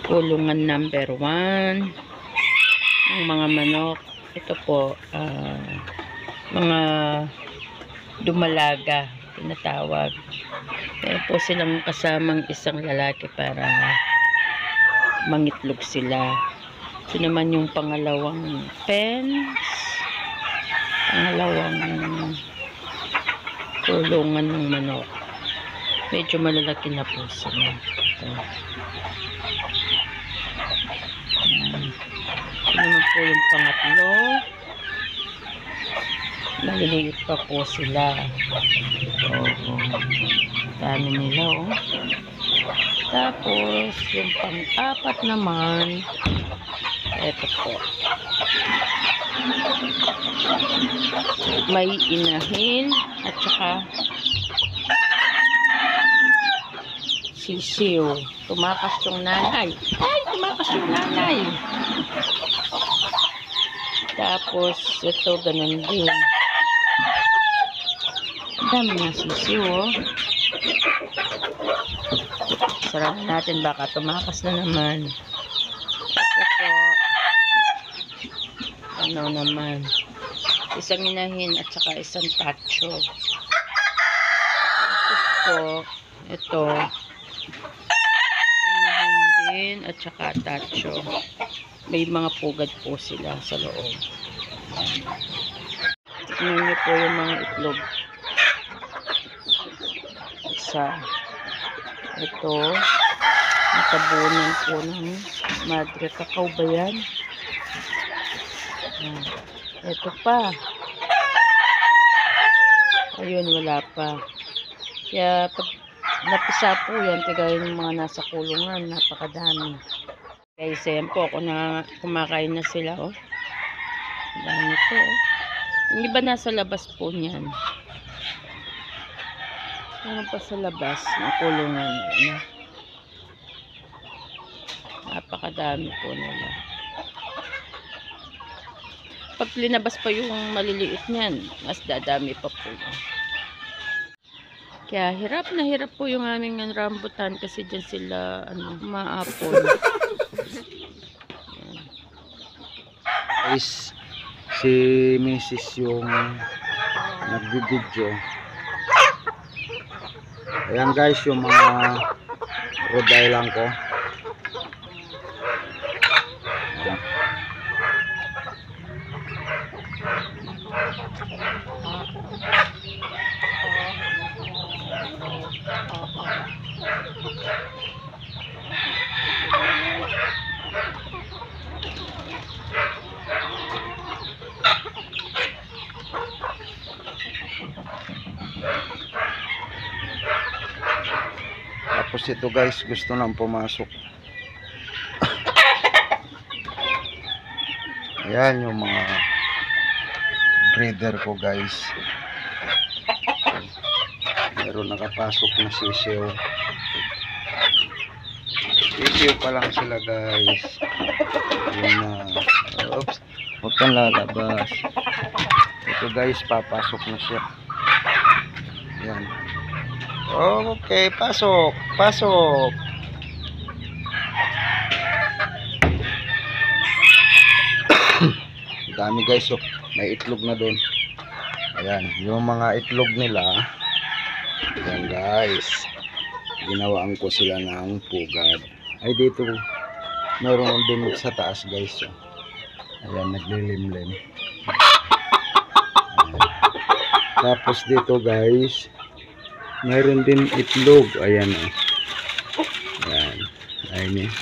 Kulungan number 1 ng mga manok. Ito po mga dumalaga tinatawag. Meron po silang kasamang isang lalaki para mangitlog sila. Ito naman yung pangalawang pens, pangalawang kulungan ng manok. Medyo malalaki na po sila. Ito naman po yung pangatlo. Maliliit pa po sila. Dami nila, oh. Tapos yung pang-apat naman, eto po, may inahin at saka sisiw. Tumakas yung nanay. Ay, tumakas yung nanay. Tapos ito ganun din. Dami na sisiw, oh. Sarahan natin, baka tumakas na naman. Ito po, ano naman, isang inahin at saka isang tacho. Tapos po, ito, inahin din at saka tacho. May mga pugad po sila sa loob. Tingnan niyo po yung mga itlog. Isa. Ito. Natabunan po ng madre cacao ba yan? Ito pa. Ayun, wala pa. Kaya pag napisa po yan, kagaya ng mga nasa kulungan, napakadami. Guys, ayan po, kung kumakain na sila, oh. Dami po, oh. Yung iba nasa labas po niyan. Meron pa sa labas ng kulungan. Ano? Napakadami po nila. Pag linabas pa yung maliliit niyan, mas dadami pa po yun. Kaya hirap na hirap po yung aming rambutan kasi dyan sila maapon. Guys, si Mrs. yung nagbibidyo. Ayan guys, yung mga Rhode Island ko. Ayan. Tapos ito guys, gusto nang pumasok. Ayan yung mga breeder ko guys. Meron nakapasok na sisiw. Sisiw pa lang sila guys. Yun na. Oops, huwag kang lalabas. Ito guys, papasok na siya. Ayan. Okay, pasok. Pasok. Dami guys, oh. May itlog na doon. Ayan, yung mga itlog nila. Ayan guys. Ginawaan ko sila ng pugad. Ay dito, meron din sa taas guys. Oh. Ayan, naglilimlim. Ayan. Tapos dito guys, mayroon din itlog. Ayan, oh. Ayan. Ayan, eh.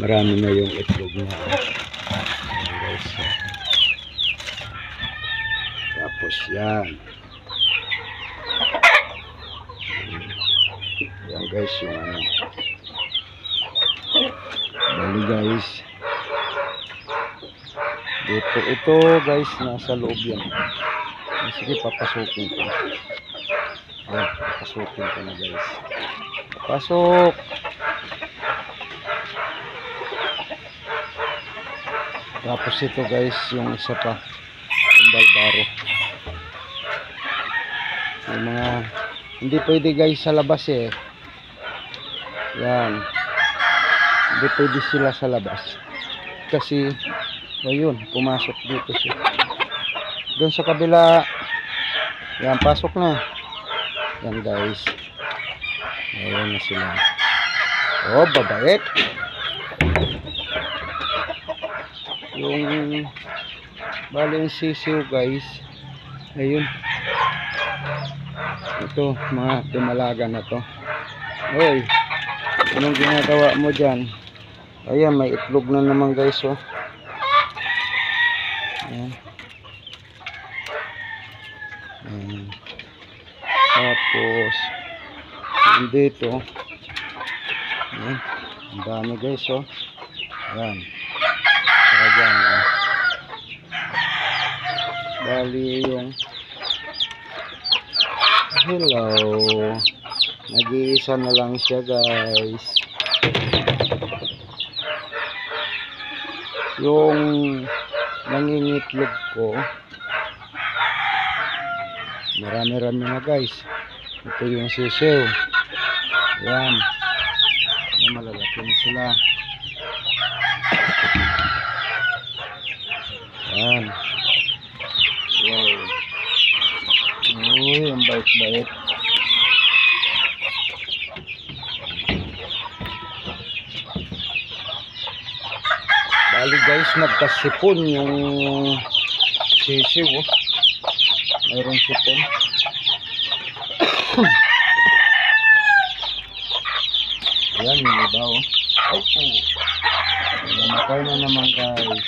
Marami na yung itlog na. Ayan, guys. Tapos yan. Ayan guys, yung ano. Bali guys. Dito, ito guys, nasa loob yan. Sige, papasukin ko. Ayan, papasukin ko na guys. Pasok! Tapos ito guys, yung isa pa, yung balbaro. Yung mga, hindi pwede guys sa labas eh. Yan. Hindi pwede sila sa labas. Kasi, ayun, pumasok dito siya. Doon sa kabila, yan, pasok na. Yan guys. Ayun na sila. Oh, babait. Bali yung sisiw guys. Ayun. Ito, mga dumalaga na to. Hoy, anong ginagawa mo dyan? Ayan, may itlog na naman guys, oh. Ayan. Ayan. Tapos, dito. Ayan. Ang dami guys, oh. Ayan. Saka dyan, oh. Bali yung hello. Nag-iisa na lang siya guys. Yung nangingitlog ko, marami-rami na guys. Ito yung sisiw. Yan. Yan, malalaki na sila. Yan. Wow. Uy, ang bait-bait. Bali guys, nagkasipon yung sisiw, oh. Mayroong sipon. Ayan, yung iba, oh. Ay po. Namatay na naman guys.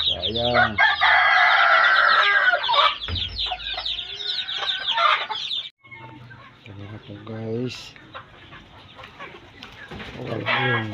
Sayang. Ayan ito guys. Ayun.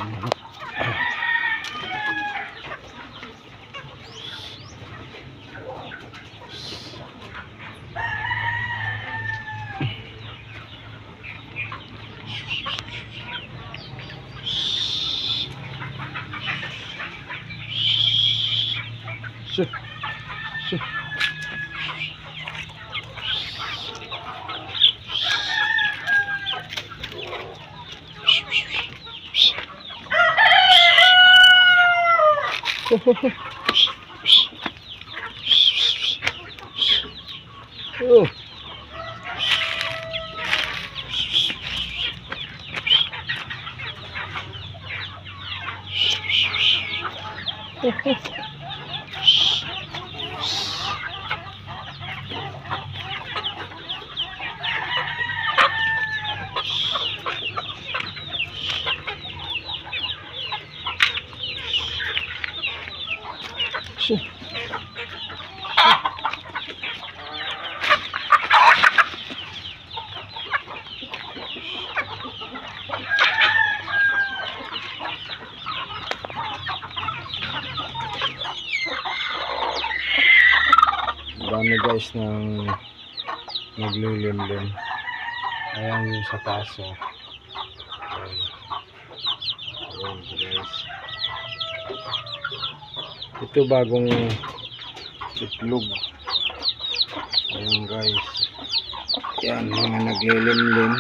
Oh. Dami guys ng naglilimlim. Ayan yung sa taso. Ayan guys. Ito bagong itlog. Ayan guys. Yan mga naglilimlim.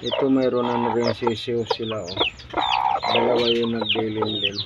Ito mayroon na rin sisiw sila, oh. Dalawa yung naglilimlim.